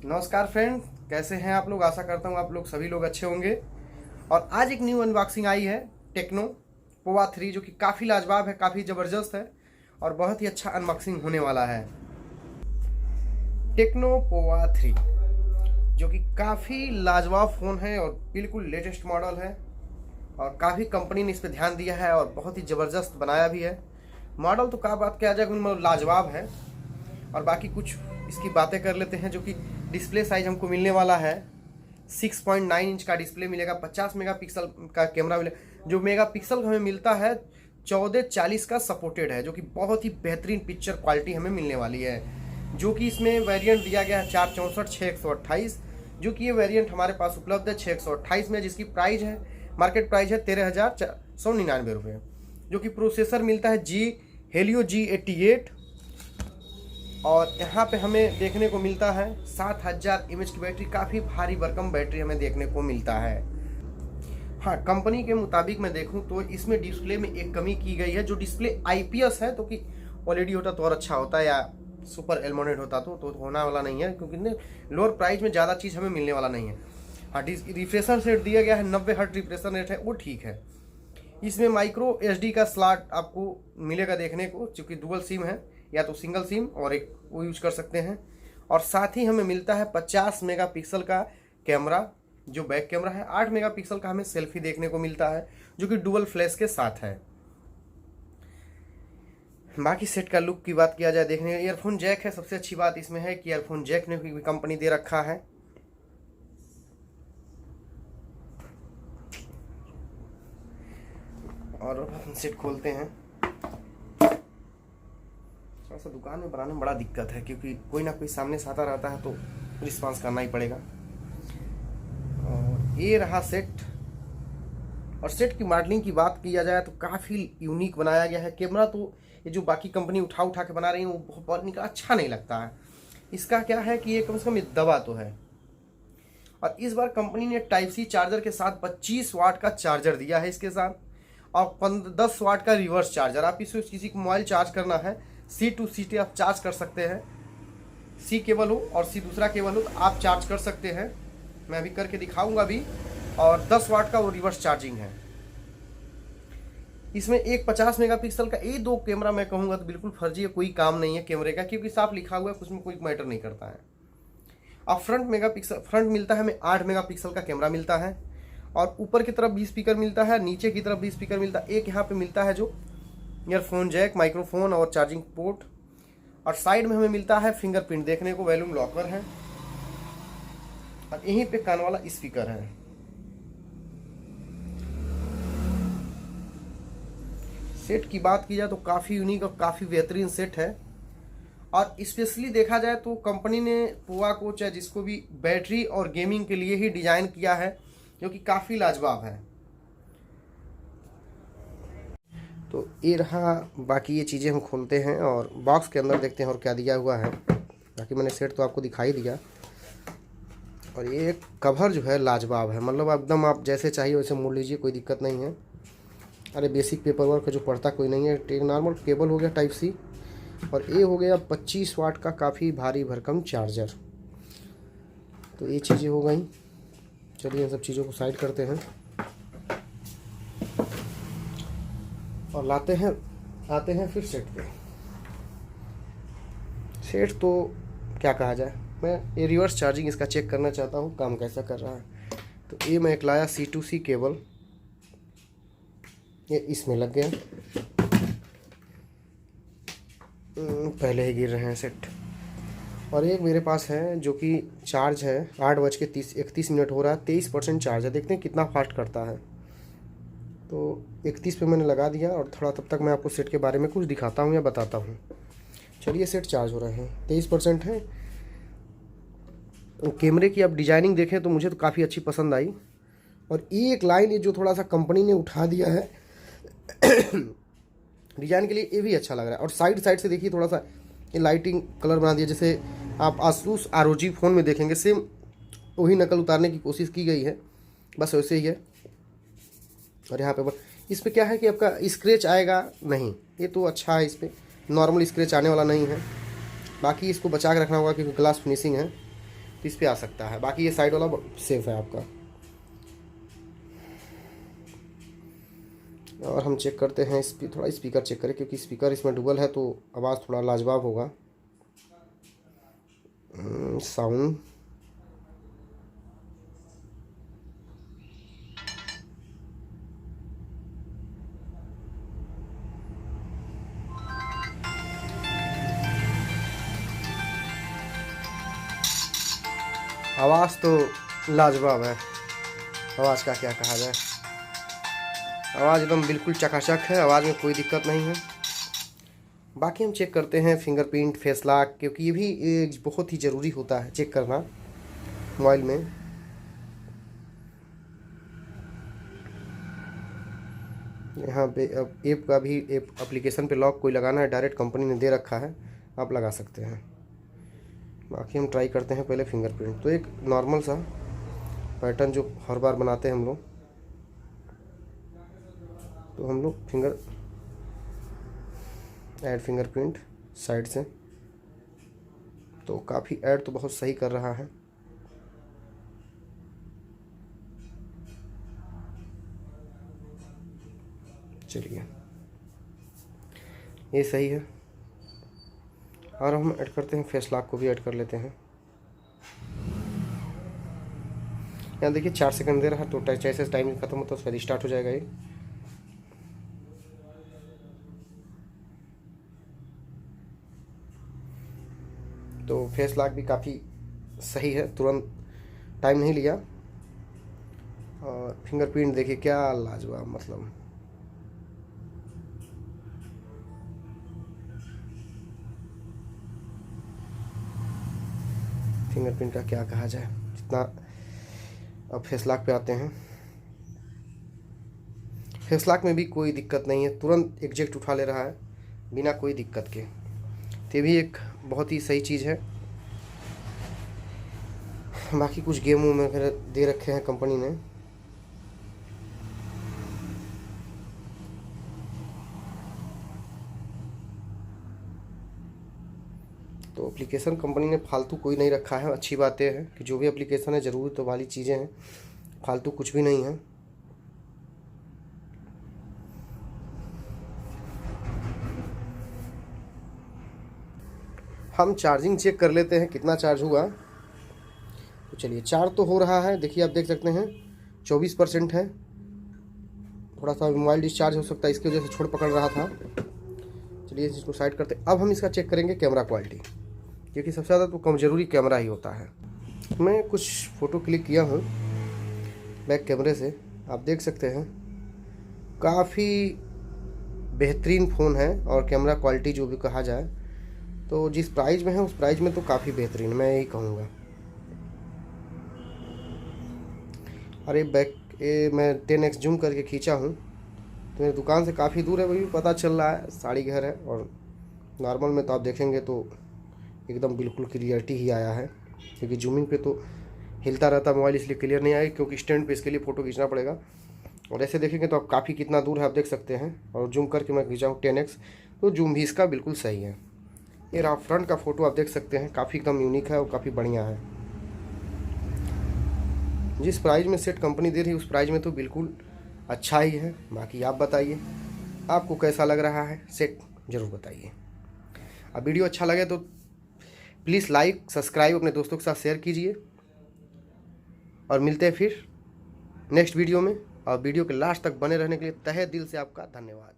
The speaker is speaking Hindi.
नमस्कार फ्रेंड्स, कैसे हैं आप लोग। आशा करता हूँ आप लोग सभी लोग अच्छे होंगे। और आज एक न्यू अनबॉक्सिंग आई है टेक्नो पोवा 3, जो कि काफ़ी लाजवाब है, काफ़ी ज़बरदस्त है और बहुत ही अच्छा अनबॉक्सिंग होने वाला है। टेक्नो पोवा 3 जो कि काफ़ी लाजवाब फ़ोन है और बिल्कुल लेटेस्ट मॉडल है और काफ़ी कंपनी ने इस पर ध्यान दिया है और बहुत ही ज़बरदस्त बनाया भी है। मॉडल तो क्या बात किया जाए, मतलब लाजवाब है। और बाकी कुछ इसकी बातें कर लेते हैं। जो कि डिस्प्ले साइज हमको मिलने वाला है 6.9 इंच का डिस्प्ले मिलेगा। 50 मेगापिक्सल का कैमरा मिलेगा। जो मेगापिक्सल हमें मिलता है 1440 का सपोर्टेड है, जो कि बहुत ही बेहतरीन पिक्चर क्वालिटी हमें मिलने वाली है। जो कि इसमें वेरिएंट दिया गया है 464 6128, जो कि ये वेरिएंट हमारे पास उपलब्ध है 6128 में, जिसकी प्राइस है मार्केट प्राइस है 13,499 रुपये। जो कि प्रोसेसर मिलता है हेलियो G88 और यहाँ पे हमें देखने को मिलता है 7000 mAh की बैटरी। काफ़ी भारी भरकम बैटरी हमें देखने को मिलता है। हाँ, कंपनी के मुताबिक मैं देखूँ तो इसमें डिस्प्ले में एक कमी की गई है। जो डिस्प्ले IPS है, तो कि OLED होता तो और अच्छा होता, या सुपर एलमोनेड होता तो होना वाला नहीं है, क्योंकि लोअर प्राइस में ज़्यादा चीज़ हमें मिलने वाला नहीं है। हाँ, रिफ्रेशर रेट दिया गया है 90 हर्ट्ज रिफ्रेशर रेट है, वो ठीक है। इसमें माइक्रो SD का स्लॉट आपको मिलेगा देखने को, क्योंकि डुअल सिम है, या तो सिंगल सिम और एक वो यूज कर सकते हैं। और साथ ही हमें मिलता है 50 मेगापिक्सल का कैमरा, जो बैक कैमरा है। 8 मेगापिक्सल का हमें सेल्फी देखने को मिलता है, जो कि डुअल फ्लैश के साथ है। बाकी सेट का लुक की बात किया जाए, देखने ईयरफोन जैक है। सबसे अच्छी बात इसमें है कि ईयरफोन जैक ने भी कंपनी दे रखा है। और हम सेट खोलते हैं। थोड़ा सा दुकान में बनाने में बड़ा दिक्कत है, क्योंकि कोई ना कोई सामने से आता रहता है, तो रिस्पांस करना ही पड़ेगा। और ये रहा सेट। और सेट की मॉडलिंग की बात किया जाए तो काफ़ी यूनिक बनाया गया है। कैमरा तो ये जो बाकी कंपनी उठा के बना रही है वो बहुत निकला अच्छा नहीं लगता है। इसका क्या है कि ये कम से कम दबा तो है। और इस बार कंपनी ने Type-C चार्जर के साथ 25 वाट का चार्जर दिया है इसके साथ, और 10 वाट का रिवर्स चार्जर। आप इससे किसी को मोबाइल चार्ज करना है, C to C आप चार्ज कर सकते हैं। C केबल हो और C दूसरा केबल हो तो आप चार्ज कर सकते हैं। मैं अभी करके दिखाऊंगा भी। और 10 वाट का वो रिवर्स चार्जिंग है। इसमें एक 50 मेगापिक्सल का ये दो कैमरा मैं कहूँगा तो बिल्कुल फर्जी है, कोई काम नहीं है कैमरे का, क्योंकि साफ लिखा हुआ है, उसमें कोई मैटर नहीं करता है। अब फ्रंट मिलता है हमें 8 मेगापिक्सल का कैमरा मिलता है, और ऊपर की तरफ भी स्पीकर मिलता है, नीचे की तरफ भी स्पीकर मिलता है। एक यहाँ पे मिलता है जो ईयरफोन जैक, माइक्रोफोन और चार्जिंग पोर्ट। और साइड में हमें मिलता है फिंगरप्रिंट देखने को, वॉल्यूम लॉकर है, और यहीं पे कान वाला स्पीकर है। सेट की बात की जाए तो काफ़ी यूनिक और काफ़ी बेहतरीन सेट है। और स्पेशली देखा जाए तो कंपनी ने पोवा को, चाहे जिसको भी, बैटरी और गेमिंग के लिए ही डिज़ाइन किया है, जो कि काफ़ी लाजवाब है। तो ये रहा। बाकी ये चीज़ें हम खोलते हैं और बॉक्स के अंदर देखते हैं और क्या दिया हुआ है। बाकी मैंने सेट तो आपको दिखाई दिया। और ये कवर जो है लाजवाब है, मतलब एकदम आप जैसे चाहिए वैसे मोड़ लीजिए, कोई दिक्कत नहीं है। अरे बेसिक पेपर वर्क जो पढ़ता कोई नहीं है। एक नॉर्मल केबल हो गया Type-C, और ये हो गया 25 वाट का काफ़ी भारी भरकम चार्जर। तो ये चीज़ें हो गई। चलिए इन सब चीज़ों को साइड करते हैं और आते हैं फिर सेट पे। सेट तो क्या कहा जाए, मैं ये रिवर्स चार्जिंग इसका चेक करना चाहता हूँ काम कैसा कर रहा है। तो ये मैं एक लाया C to C केबल, ये इसमें लग गया। पहले ही गिर रहे हैं सेट। और एक मेरे पास है जो कि चार्ज है 8:31 हो रहा है, 23% चार्ज है। देखते हैं कितना फास्ट करता है। तो 31 पे मैंने लगा दिया, और थोड़ा तब तक मैं आपको सेट के बारे में कुछ दिखाता हूँ या बताता हूँ। चलिए, सेट चार्ज हो रहे हैं, 23% है। कैमरे की अब डिजाइनिंग देखें तो मुझे तो काफ़ी अच्छी पसंद आई। और एक लाइन ये जो थोड़ा सा कंपनी ने उठा दिया है डिजाइन के लिए, ये भी अच्छा लग रहा है। और साइड से देखिए थोड़ा सा ये लाइटिंग कलर बना दिया, जैसे आप ASUS ROG फ़ोन में देखेंगे, सेम वही नकल उतारने की कोशिश की गई है, बस वैसे ही है। और यहाँ पे इस पर क्या है कि आपका स्क्रैच आएगा नहीं, ये तो अच्छा है। इस पर नॉर्मल स्क्रैच आने वाला नहीं है। बाकी इसको बचा के रखना होगा क्योंकि ग्लास फिनिशिंग है। तो इस पर आ सकता है। बाकी ये साइड वाला सेफ है आपका। और हम चेक करते हैं थोड़ा स्पीकर चेक करें, क्योंकि स्पीकर इसमें डुबल है तो आवाज़ थोड़ा लाजवाब होगा। साउंड आवाज़ तो लाजवाब है। आवाज़ का क्या कहा जाए, आवाज़ एकदम बिल्कुल चकाचक है, आवाज़ में कोई दिक्कत नहीं है। बाकी हम चेक करते हैं फिंगरप्रिंट, फेस लॉक, क्योंकि ये भी बहुत ही ज़रूरी होता है चेक करना मोबाइल में। यहाँ पे अब ऐप का भी एप्लीकेशन पे लॉक कोई लगाना है डायरेक्ट कंपनी ने दे रखा है, आप लगा सकते हैं। बाकी हम ट्राई करते हैं पहले फिंगरप्रिंट। तो एक नॉर्मल सा पैटर्न जो हर बार बनाते हैं हम लोग, तो हम लोग ऐड फिंगरप्रिंट साइड से, तो काफ़ी ऐड तो बहुत सही कर रहा है। चलिए ये सही है। और हम ऐड करते हैं फेस लॉक को भी ऐड कर लेते हैं। यहाँ देखिए 4 सेकंड दे रहा है, तो जैसे टाइम खत्म होता है उसके बाद स्टार्ट हो जाएगा ये। तो फेस लॉक भी काफ़ी सही है, तुरंत टाइम नहीं लिया। और फिंगरप्रिंट देखिए क्या लाजवाब, मतलब फिंगरप्रिंट का क्या कहा जाए जितना। अब फेस लॉक पे आते हैं। फेस लॉक में भी कोई दिक्कत नहीं है, तुरंत एग्जैक्ट उठा ले रहा है बिना कोई दिक्कत के। तो ये भी एक बहुत ही सही चीज़ है। बाकी कुछ गेम वगैरह दे रखे हैं कंपनी ने। तो एप्लीकेशन कंपनी ने फालतू कोई नहीं रखा है। अच्छी बात यह है कि जो भी एप्लीकेशन है ज़रूरत वाली चीज़ें हैं, फालतू कुछ भी नहीं है। हम चार्जिंग चेक कर लेते हैं कितना चार्ज हुआ। तो चलिए चार्ज तो हो रहा है, देखिए आप देख सकते हैं 24% है। थोड़ा सा मोबाइल डिस्चार्ज हो सकता है, इसकी वजह से छोड़ पकड़ रहा था। चलिए इसको साइड करते। अब हम इसका चेक करेंगे कैमरा क्वालिटी, क्योंकि सबसे ज़्यादा तो कम ज़रूरी कैमरा ही होता है। मैं कुछ फ़ोटो क्लिक किया हूँ बैक कैमरे से, आप देख सकते हैं काफ़ी बेहतरीन फ़ोन है। और कैमरा क्वालिटी जो भी कहा जाए तो जिस प्राइस में है उस प्राइस में तो काफ़ी बेहतरीन, मैं यही कहूँगा। अरे मैं 10x जूम करके खींचा हूँ तो मेरी दुकान से काफ़ी दूर है, वही भी पता चल रहा है साड़ी घर है। और नॉर्मल में तो आप देखेंगे तो एकदम बिल्कुल क्लियरिटी ही आया है, क्योंकि जूमिंग पे तो हिलता रहता मोबाइल, इसलिए क्लियर नहीं आएगा, क्योंकि स्टैंड पे इसके लिए फ़ोटो खींचना पड़ेगा। और ऐसे देखेंगे तो आप काफ़ी कितना दूर है आप देख सकते हैं। और जूम करके मैं खींचा हूँ 10x, तो जूम भी इसका बिल्कुल सही है। ये रहा फ्रंट का फ़ोटो, आप देख सकते हैं काफ़ी एकदम यूनिक है और काफ़ी बढ़िया है। जिस प्राइस में सेट कंपनी दे रही है उस प्राइस में तो बिल्कुल अच्छा ही है। बाकी आप बताइए आपको कैसा लग रहा है सेट, ज़रूर बताइए। अब वीडियो अच्छा लगे तो प्लीज़ लाइक सब्सक्राइब अपने दोस्तों के साथ शेयर कीजिए। और मिलते हैं फिर नेक्स्ट वीडियो में। और वीडियो के लास्ट तक बने रहने के लिए तहे दिल से आपका धन्यवाद।